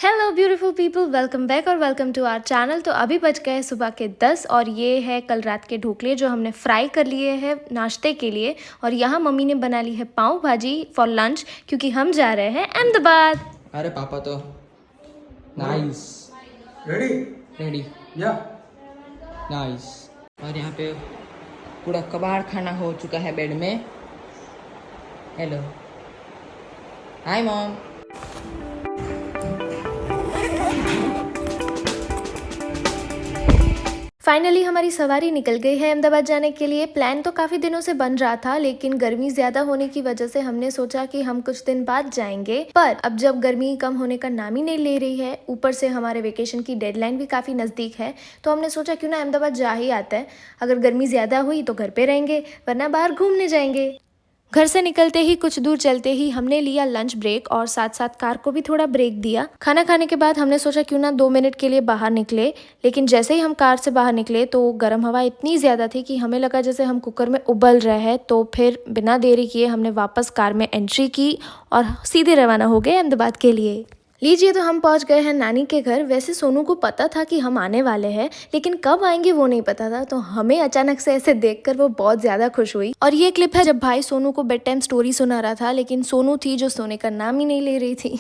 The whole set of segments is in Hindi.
Hello beautiful people, welcome back और वेलकम टू आवर चैनल। तो अभी बज गए सुबह के 10 और ये है कल रात के ढोकले जो हमने फ्राई कर लिए हैं नाश्ते के लिए। और यहाँ मम्मी ने बना ली है पाव भाजी फॉर लंच क्योंकि हम जा रहे हैं अहमदाबाद। अरे पापा तो नाइस रेडी रेडी या नाइस। और यहाँ पे पूरा कबाड़ खाना हो चुका है बेड में। Hello hi mom. फाइनली हमारी सवारी निकल गई है अहमदाबाद जाने के लिए। प्लान तो काफ़ी दिनों से बन रहा था, लेकिन गर्मी ज़्यादा होने की वजह से हमने सोचा कि हम कुछ दिन बाद जाएंगे। पर अब जब गर्मी कम होने का नाम ही नहीं ले रही है, ऊपर से हमारे वेकेशन की डेडलाइन भी काफ़ी नज़दीक है, तो हमने सोचा क्यों ना अहमदाबाद जा ही आता है। अगर गर्मी ज़्यादा हुई तो घर पे रहेंगे, वरना बाहर घूमने जाएंगे। घर से निकलते ही कुछ दूर चलते ही हमने लिया लंच ब्रेक और साथ साथ कार को भी थोड़ा ब्रेक दिया। खाना खाने के बाद हमने सोचा क्यों ना 2 मिनट के लिए बाहर निकले, लेकिन जैसे ही हम कार से बाहर निकले तो गर्म हवा इतनी ज़्यादा थी कि हमें लगा जैसे हम कुकर में उबल रहे हैं। तो फिर बिना देरी किए हमने वापस कार में एंट्री की और सीधे रवाना हो गए अहमदाबाद के लिए। लीजिए, तो हम पहुंच गए हैं नानी के घर। वैसे सोनू को पता था कि हम आने वाले हैं, लेकिन कब आएंगे वो नहीं पता था। तो हमें अचानक से ऐसे देखकर वो बहुत ज़्यादा खुश हुई। और ये क्लिप है जब भाई सोनू को बेड टाइम स्टोरी सुना रहा था, लेकिन सोनू थी जो सोने का नाम ही नहीं ले रही थी।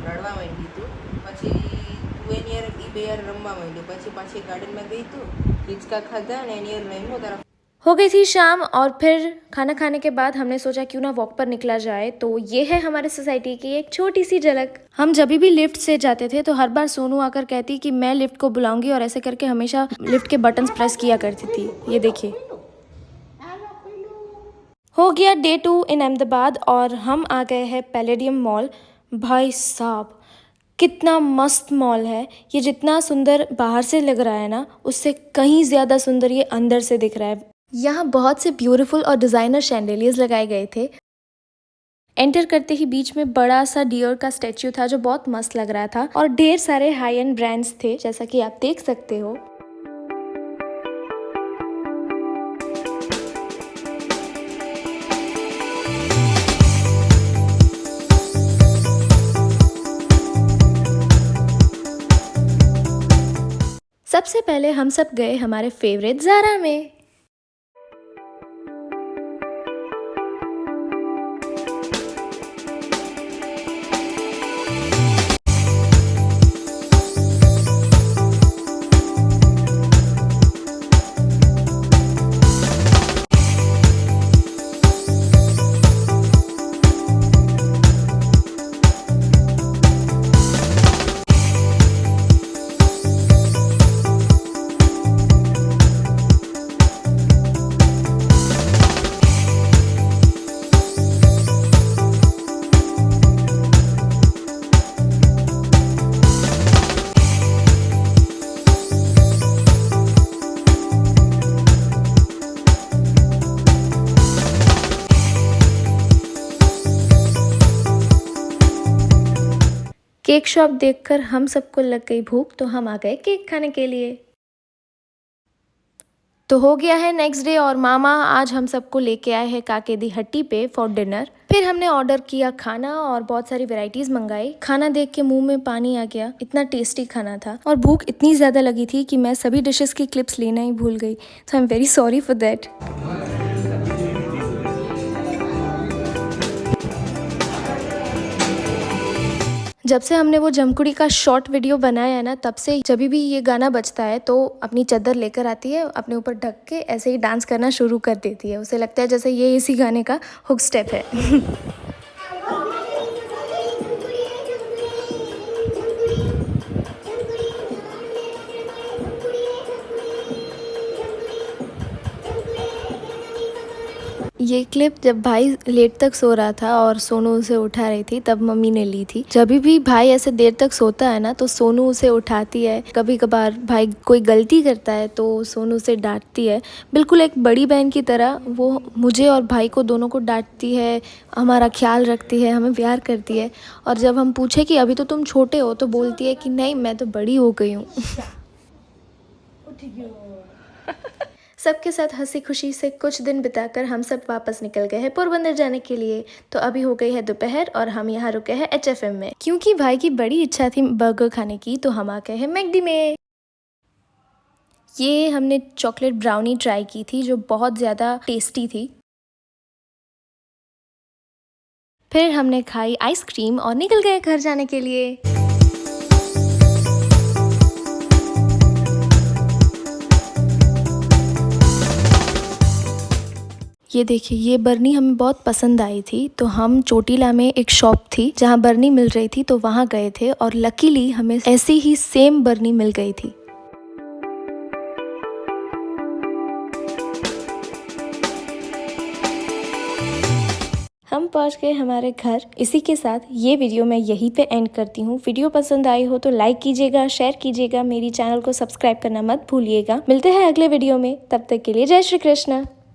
રડવા માંડી તું પછી તું એની યાર ઈ બે યાર રમવા માંડ્યું પછી પાછી ગાર્ડનમાં ગઈ તું હિંચકા ખાધા ને એની યાર રમ્યો તારા। हो गई थी शाम और फिर खाना खाने के बाद हमने सोचा क्यों ना वॉक पर निकला जाए। तो ये है हमारे सोसाइटी की एक छोटी सी झलक। हम जब भी लिफ्ट से जाते थे तो हर बार सोनू आकर कहती कि मैं लिफ्ट को बुलाऊंगी, और ऐसे करके हमेशा लिफ्ट के बटन्स प्रेस किया करती थी। ये देखिए, हो गया डे 2 इन अहमदाबाद और हम आ गए हैं पैलेडियम मॉल। भाई साहब, कितना मस्त मॉल है ये। जितना सुंदर बाहर से लग रहा है ना, उससे कहीं ज़्यादा सुंदर ये अंदर से दिख रहा है। यहाँ बहुत से ब्यूटीफुल और डिज़ाइनर शैंडेलियर्स लगाए गए थे। एंटर करते ही बीच में बड़ा सा डियर का स्टैच्यू था जो बहुत मस्त लग रहा था, और ढेर सारे हाई एंड ब्रांड्स थे जैसा कि आप देख सकते हो। सबसे पहले हम सब गए हमारे फेवरेट ज़ारा में। केक शॉप देखकर हम सबको लग गई भूख, तो हम आ गए केक खाने के लिए। तो हो गया है नेक्स्ट डे और मामा आज हम सबको लेके आए हैं काके दी हट्टी पे फॉर डिनर। फिर हमने ऑर्डर किया खाना और बहुत सारी वैरायटीज मंगाई। खाना देख के मुंह में पानी आ गया, इतना टेस्टी खाना था और भूख इतनी ज़्यादा लगी थी कि मैं सभी डिशेस की क्लिप्स लेना ही भूल गई। So I am very sorry for that. जब से हमने वो जमकुड़ी का शॉर्ट वीडियो बनाया है ना, तब से जब भी ये गाना बजता है तो अपनी चादर लेकर आती है, अपने ऊपर ढक के ऐसे ही डांस करना शुरू कर देती है। उसे लगता है जैसे ये इसी गाने का हुक स्टेप है। ये क्लिप जब भाई लेट तक सो रहा था और सोनू उसे उठा रही थी, तब मम्मी ने ली थी। जब भी भाई ऐसे देर तक सोता है ना, तो सोनू उसे उठाती है। कभी कभार भाई कोई गलती करता है तो सोनू उसे डांटती है, बिल्कुल एक बड़ी बहन की तरह। वो मुझे और भाई को दोनों को डांटती है, हमारा ख्याल रखती है, हमें प्यार करती है। और जब हम पूछे कि अभी तो तुम छोटे हो, तो बोलती है कि नहीं, मैं तो बड़ी हो गई हूँ। सबके साथ हंसी खुशी से कुछ दिन बिताकर हम सब वापस निकल गए हैं पोरबंदर जाने के लिए। तो अभी हो गई है दोपहर और हम यहाँ रुके हैं HFM में, क्योंकि भाई की बड़ी इच्छा थी बर्गर खाने की, तो हम आ गए हैं मैकडी में। ये हमने चॉकलेट ब्राउनी ट्राई की थी जो बहुत ज़्यादा टेस्टी थी। फिर हमने खाई आइसक्रीम और निकल गए घर जाने के लिए। ये देखिए, ये बरनी हमें बहुत पसंद आई थी, तो हम चोटीला में एक शॉप थी जहाँ बरनी मिल रही थी, तो वहाँ गए थे और लकीली हमें ऐसी ही सेम बरनी मिल गई थी। हम पहुंच गए हमारे घर। इसी के साथ ये वीडियो मैं यहीं पे एंड करती हूँ। वीडियो पसंद आई हो तो लाइक कीजिएगा, शेयर कीजिएगा, मेरी चैनल को सब्सक्राइब करना मत भूलिएगा। मिलते हैं अगले वीडियो में, तब तक के लिए जय श्री कृष्ण।